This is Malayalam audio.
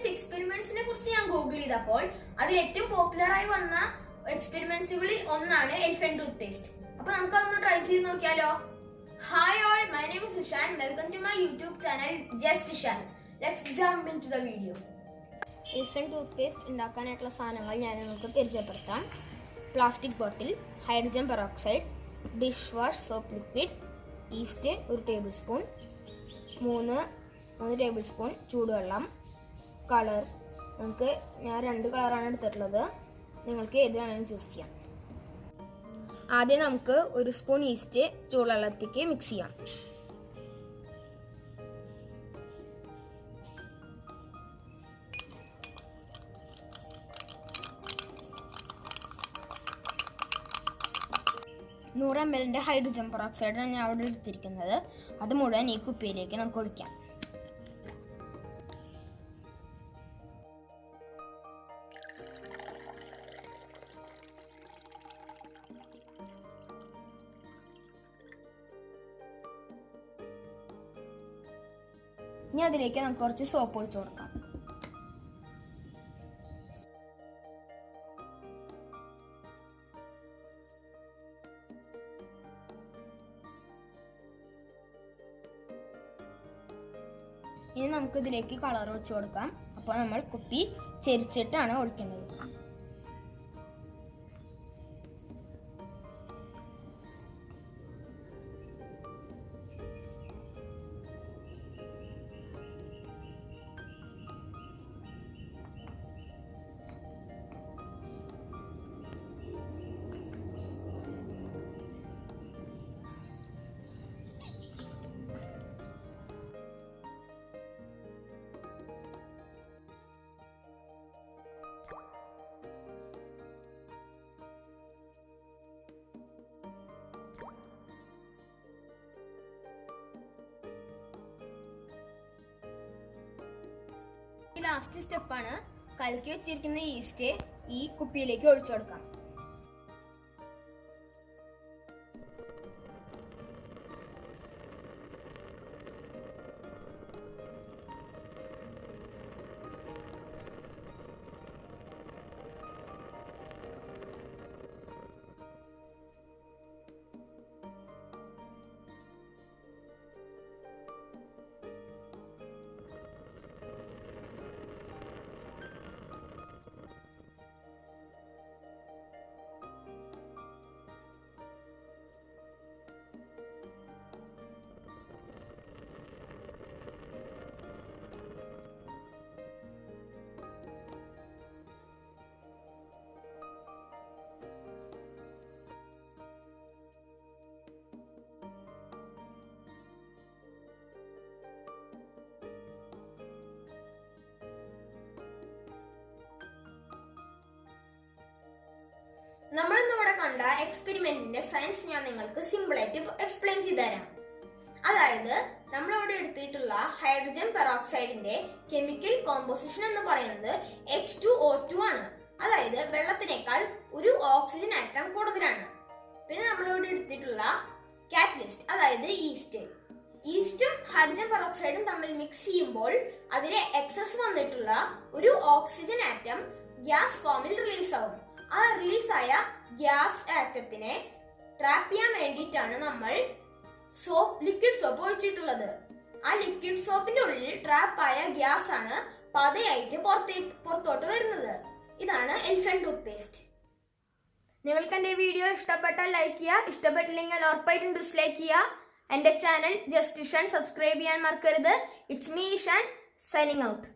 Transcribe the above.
മീൻസ് എക്സ്പെരിമെന്റ്സിനെ കുറിച്ച് ഞാൻ ഗൂഗിൾ ചെയ്തപ്പോൾ അതിൽ ഏറ്റവും പോപ്പുലർ ആയി വന്ന എക്സ്പെരിമെന്റ്സുകളിൽ ഒന്നാണ് എലിഫന്റ് ടൂത്ത് പേസ്റ്റ്. അപ്പൊ നമുക്ക് അതൊന്ന് ട്രൈ ചെയ്ത് നോക്കിയാലോ. Hi all, my name is Ishan. Welcome to my YouTube channel just Ishan. Let's jump into the video. Elephant toothpaste ഉണ്ടാക്കാനായിട്ടുള്ള സാധനങ്ങൾ ഞാൻ നിങ്ങൾക്ക് പരിചയപ്പെടുത്താം. Plastic bottle, hydrogen peroxide, dish wash soap liquid, yeast 1 tablespoon, 3 tablespoon ചൂടുവെള്ളം, കളർ ഞാൻ 2 കളറാണ് എടുത്തിട്ടുള്ളത്. നിങ്ങൾക്ക് ഏത് വേണമെങ്കിലും ചൂസ് ചെയ്യാം. ആദ്യം നമുക്ക് 1 സ്പൂൺ ഈസ്റ്റ് ചൂടുവെള്ളത്തേക്ക് മിക്സ് ചെയ്യാം. നൂറ് ml ഹൈഡ്രജൻ പെറോക്സൈഡാണ് ഞാൻ അവിടെ എടുത്തിരിക്കുന്നത്. അത് മുഴുവൻ ഈ കുപ്പിയിലേക്ക് നമുക്ക് ഒഴിക്കാം. ഇനി അതിലേക്ക് നമുക്ക് കുറച്ച് സോപ്പ് ഒഴിച്ചു കൊടുക്കാം. ഇനി നമുക്ക് ഇതിലേക്ക് കളർ ഒഴിച്ചു കൊടുക്കാം. അപ്പോൾ നമ്മൾ കുപ്പി ചെരിച്ചിട്ടാണ് ഒഴിക്കുന്നത്. ലാസ്റ്റ് സ്റ്റെപ്പാണ് കലക്കി വെച്ചിരിക്കുന്ന ഈസ്റ്റ് ഈ കുപ്പിയിലേക്ക് ഒഴിച്ചു കൊടുക്കാം. നമ്മൾ ഇന്നിവിടെ കണ്ട എക്സ്പെരിമെന്റിന്റെ സയൻസ് ഞാൻ നിങ്ങൾക്ക് സിമ്പിൾ ആയിട്ട് എക്സ്പ്ലെയിൻ ചെയ്തു തരാം. അതായത് നമ്മളിവിടെ എടുത്തിട്ടുള്ള ഹൈഡ്രജൻ പെറോക്സൈഡിന്റെ കെമിക്കൽ കോമ്പോസിഷൻ എന്ന് പറയുന്നത് H2O2 ആണ്. അതായത് വെള്ളത്തിനേക്കാൾ ഒരു ഓക്സിജൻ ആറ്റം കൂടുതലാണ്. പിന്നെ നമ്മളിവിടെ എടുത്തിട്ടുള്ള കാറ്റലിസ്റ്റ് അതായത് ഈസ്റ്റും ഹൈഡ്രജൻ പെറോക്സൈഡും തമ്മിൽ മിക്സ് ചെയ്യുമ്പോൾ അതിലെ എക്സസ് വന്നിട്ടുള്ള ഒരു ഓക്സിജൻ ആറ്റം ഗ്യാസ് ഫോമിൽ റിലീസ് ആവും. ആ റിലീസായ ഗ്യാസ് ആറ്റത്തിനെ ട്രാപ്പ് ചെയ്യാൻ വേണ്ടിയിട്ടാണ് നമ്മൾ ലിക്വിഡ് സോപ്പ് ഒഴിച്ചിട്ടുള്ളത്. ആ ലിക്വിഡ് സോപ്പിന്റെ ഉള്ളിൽ ട്രാപ്പായ ഗ്യാസ് ആണ് പതയായിട്ട് പുറത്തോട്ട് വരുന്നത്. ഇതാണ് എലിഫന്റ് ടൂത്ത് പേസ്റ്റ്. നിങ്ങൾക്ക് എന്റെ വീഡിയോ ഇഷ്ടപ്പെട്ടാൽ ലൈക്ക് ചെയ്യുക, ഇഷ്ടപ്പെട്ടില്ലെങ്കിൽ ഉറപ്പായിട്ടും ഡിസ്ലൈക്ക് ചെയ്യുക. എന്റെ ചാനൽ ജസ്റ്റ് ഇഷാൻ സബ്സ്ക്രൈബ് ചെയ്യാൻ മറക്കരുത്. It's me Ishan signing out.